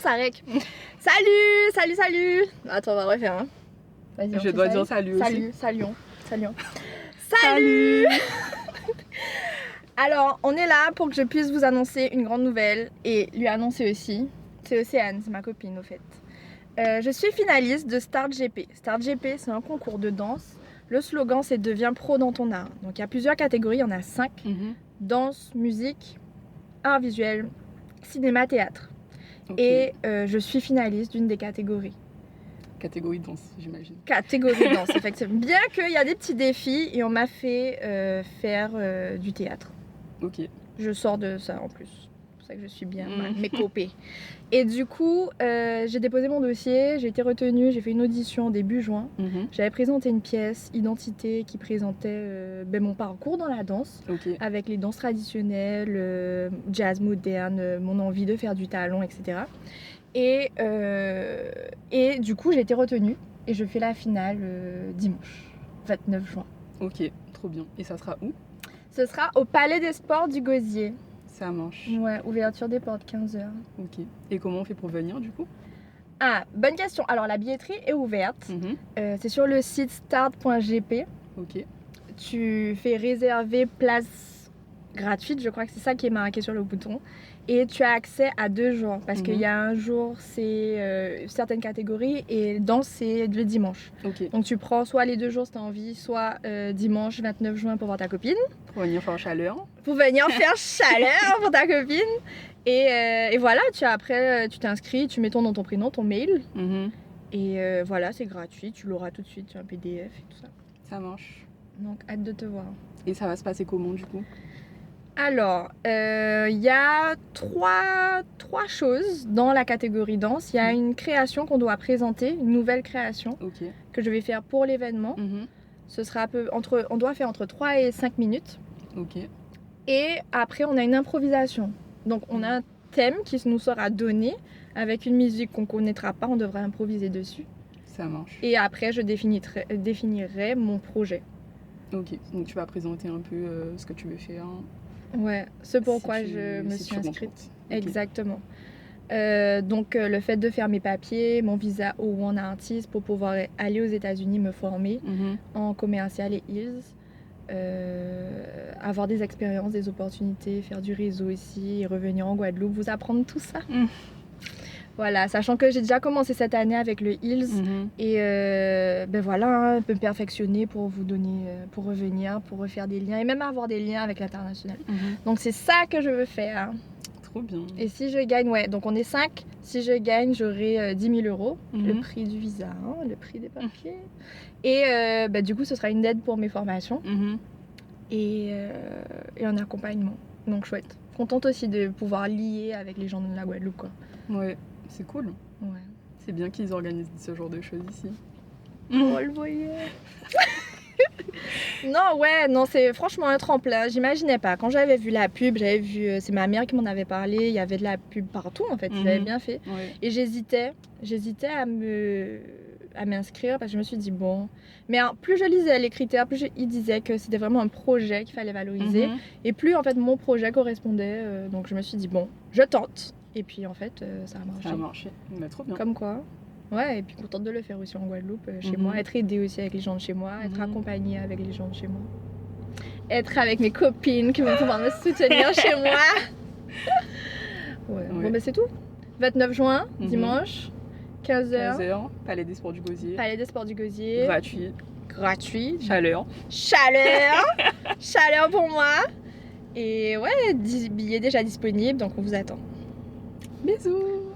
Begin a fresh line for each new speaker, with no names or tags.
Ça rec. Salut. Attends, on va refaire. Hein. Vas-y,
je dois dire salut aussi.
Salut. Alors, on est là pour que je puisse vous annoncer une grande nouvelle et lui annoncer aussi. C'est Océane, c'est ma copine au fait. Je suis finaliste de Start GP. Start GP, c'est un concours de danse. Le slogan, c'est deviens pro dans ton art. Donc, il y a plusieurs catégories, il y en a 5. Danse, musique, art visuel, cinéma, théâtre. Okay. Et je suis finaliste d'une des catégories.
Catégorie danse, j'imagine.
Catégorie danse, effectivement. Bien qu'il y a des petits défis et on m'a fait faire du théâtre.
Ok.
Je sors de ça en plus. C'est pour ça que je suis bien mécopée. Et du coup, j'ai déposé mon dossier, j'ai été retenue, j'ai fait une audition début juin. J'avais présenté une pièce, Identité, qui présentait mon parcours dans la danse, avec les danses traditionnelles, jazz moderne, mon envie de faire du talon, etc. Et du coup, j'ai été retenue et je fais la finale dimanche, 29 juin.
Ok, trop bien. Et ça sera où ?
Ce sera au Palais des Sports du Gosier.
Ça marche.
Ouais, ouverture des portes 15h.
Ok. Et comment on fait pour venir du coup ?
Ah, bonne question. Alors la billetterie est ouverte. C'est sur le site start.gp.
Ok.
Tu fais réserver place gratuite, je crois que c'est ça qui est marqué sur le bouton. Et tu as accès à 2 jours, parce qu'il y a un jour, c'est certaines catégories, et danse, c'est le dimanche. Donc tu prends soit les 2 jours si tu as envie, soit dimanche 29 juin pour voir ta copine.
Pour venir faire chaleur.
Pour pour ta copine. Et voilà, après, tu t'inscris, tu mets ton nom, ton prénom, ton mail. Et voilà, c'est gratuit, tu l'auras tout de suite, tu as un PDF et tout ça.
Ça marche.
Donc, hâte de te voir.
Et ça va se passer comment du coup ?
Alors, il y a trois choses dans la catégorie danse. Il y a une création qu'on doit présenter, une nouvelle création que je vais faire pour l'événement. Ce sera on doit faire entre 3 et 5 minutes. Et après, on a une improvisation. Donc, on a un thème qui nous sera donné avec une musique qu'on ne connaîtra pas. On devra improviser dessus.
Ça marche.
Et après, je définirai mon projet.
Ok, donc tu vas présenter un peu ce que tu veux faire.
Ouais, c'est pourquoi je me suis inscrite. Exactement. Donc le fait de faire mes papiers, mon visa O1 artiste pour pouvoir aller aux États-Unis me former en commercial et Hills, avoir des expériences, des opportunités, faire du réseau ici et revenir en Guadeloupe, vous apprendre tout ça. Voilà, sachant que j'ai déjà commencé cette année avec le Hills et voilà, me perfectionner pour vous donner, pour revenir, pour refaire des liens et même avoir des liens avec l'international. Donc c'est ça que je veux faire.
Trop bien.
Et si je gagne, donc on est 5, si je gagne, j'aurai 10 000 €, le prix du visa, le prix des papiers. Et du coup, ce sera une aide pour mes formations et un accompagnement. Donc chouette. Contente aussi de pouvoir lier avec les gens de la Guadeloupe, quoi.
Ouais. C'est cool.
Ouais.
C'est bien qu'ils organisent ce genre de choses ici.
Oh, le voyait. Non, c'est franchement un tremplin. J'imaginais pas. Quand j'avais vu la pub, c'est ma mère qui m'en avait parlé. Il y avait de la pub partout, en fait. Ils avaient bien fait. Et j'hésitais à m'inscrire parce que je me suis dit, bon. Mais plus je lisais les critères, plus ils disaient que c'était vraiment un projet qu'il fallait valoriser. Et plus, en fait, mon projet correspondait. Donc, je me suis dit, bon, je tente. Et puis en fait, ça a marché.
Ça a marché, mais trop bien.
Comme quoi. Ouais, et puis contente de le faire aussi en Guadeloupe, chez moi. Être aidée aussi avec les gens de chez moi, être accompagnée avec les gens de chez moi. Être avec mes copines qui vont pouvoir me soutenir chez moi. Ouais. Bon, c'est tout. 29 juin, dimanche, 15h.
Palais des Sports du Gosier.
Palais des Sports du Gosier. Gratuit. Chaleur pour moi. Et ouais, 10 billets déjà disponibles, donc on vous attend.
Bisous.